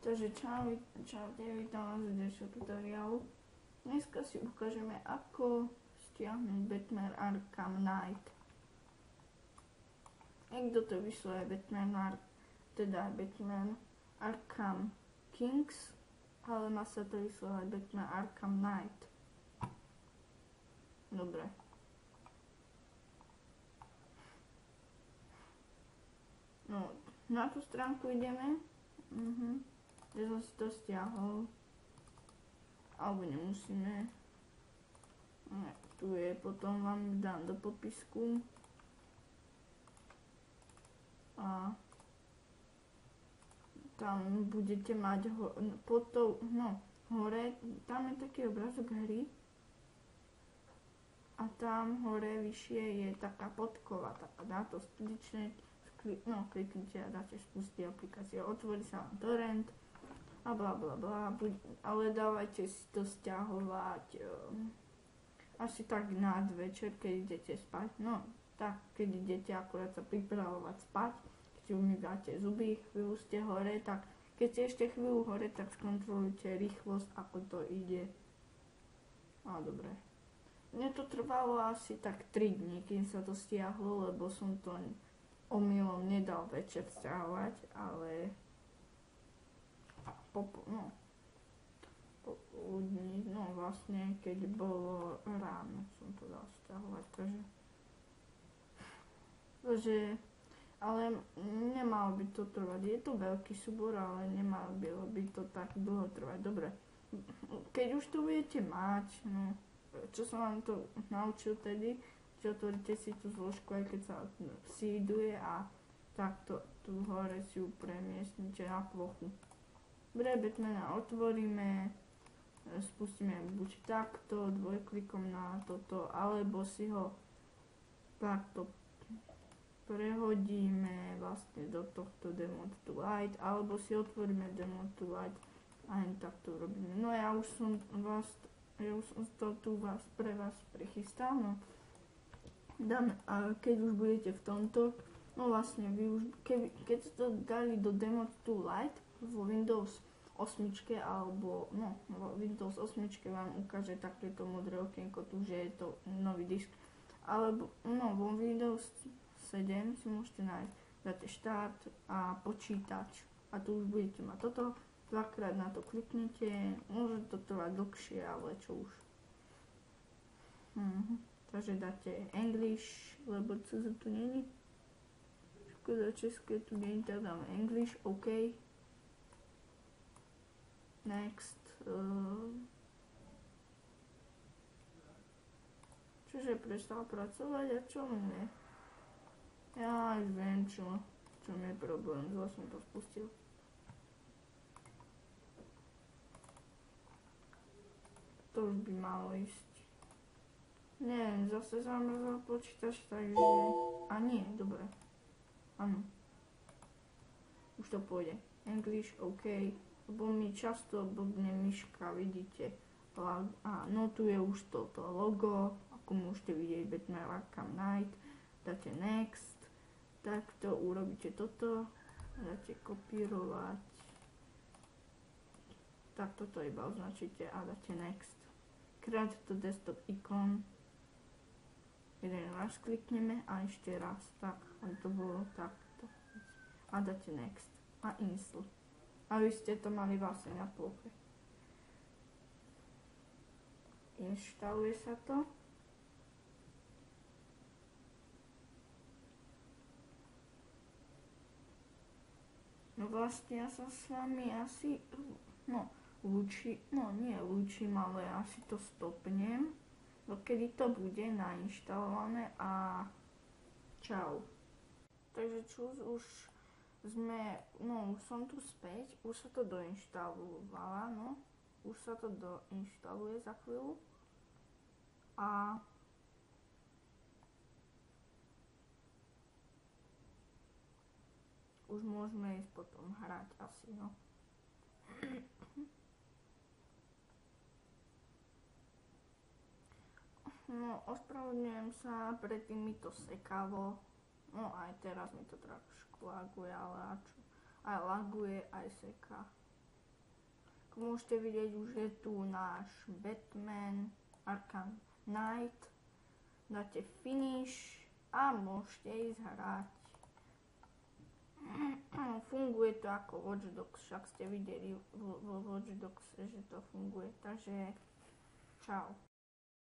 Takže čaute, vítam vás v ďalšom tutoriálu. Dneska si ukážeme, ako stiahnuť Batman Arkham Knight. Niekto to vyšle Batman Arkham Kings, ale má sa to vyslovať Batman Arkham Knight. Dobre. No, na tú stránku ideme. Ja som si to stiahol. Alebo nemusíme. Tu je, potom vám dám do popisku. A tam budete mať hore, tam je taký obrázok hry. A tam hore vyššie je taká podkova, dá to strične, kliknite a dáte spustiť aplikáciu, otvorí sa vám torrent a bla bla bla, ale dávajte si to stiahovať asi tak na večer, keď idete spať, tak keď idete akurát sa pripravovať spať, keď umývate zuby, chvíľu ste hore, tak keď ste ešte chvíľu hore, tak skontrolujte rýchlosť, ako to ide. A dobre. Mne to trvalo asi tak 3 dní, kým sa to stiahlo, lebo som to omylom nedal večer stiahovať, ale popoludní, vlastne keď bolo ráno som to dal stiahovať, takže ale nemalo by to trvať, je to veľký súbor, ale nemalo by to tak dlho trvať. Dobre, keď už to budete mať, čo som vám to naučil tedy, že otvoríte si tú zložku, aj keď sa síduje a takto tu hore si ju premiestnite na plochu. Dobre, Batmana otvoríme, spustíme buď takto, dvojklikom na toto, alebo si ho takto prehodíme vlastne do tohto Demo to Light, alebo si otvoríme Demo to Light a len takto robíme. No ja už som to tu pre vás prichystal, a keď už budete v tomto, vlastne vy už, keď ste to dali do Demo to Light vo Windows 8 alebo Windows 8 vám ukáže takéto modré okienko tu, že je to nový disk, alebo vo Windows 7 si môžete nájsť, dáte štart a počítač a tu už budete mať toto, dvakrát na to kliknete, môže to trvať dlhšie, ale čo už. Takže dáte English, lebo CZ tu není. Škoda české tu není, tak dáme English, OK. Next. Čože prestal pracovať a čo mne? Ja už viem, čo mi je problém, zle som to spustil. To už by malo ísť. Nie, zase zamrzol počítač, takže... A nie, dobre. Áno. Už to pôjde. English, OK. Lebo mi často blbne myška, vidíte. Tu je už toto logo, ako môžete vidieť, Batman Arkham Knight. Dáte Next. Takto urobíte toto. Dáte kopírovať. Tak toto iba označíte a dáte Next. Create to desktop icon. Jeden raz klikneme a ešte raz, tak, aby to bolo takto. A dáte Next a Install. A vy ste to mali vlastne na ploche. Inštaluje sa to. Vlastne ja sa s vami asi, lúčim, ale asi to stopnem. Dokedy to bude nainštalované a čau. Takže už sme, už som tu späť, už sa to doinštalovala, už sa to doinštaluje za chvíľu a už môžeme ísť potom hrať asi, ospravedlňujem sa, predtým mi to sekalo, aj teraz mi to trošku laguje, ale aj laguje, aj seká. Ako môžete vidieť, už je tu náš Batman Arkham Knight. Dáte finish a môžete ísť hrať. Funguje to ako Watch Dogs, však ste videli vo Watch Dogs, že to funguje. Takže čau.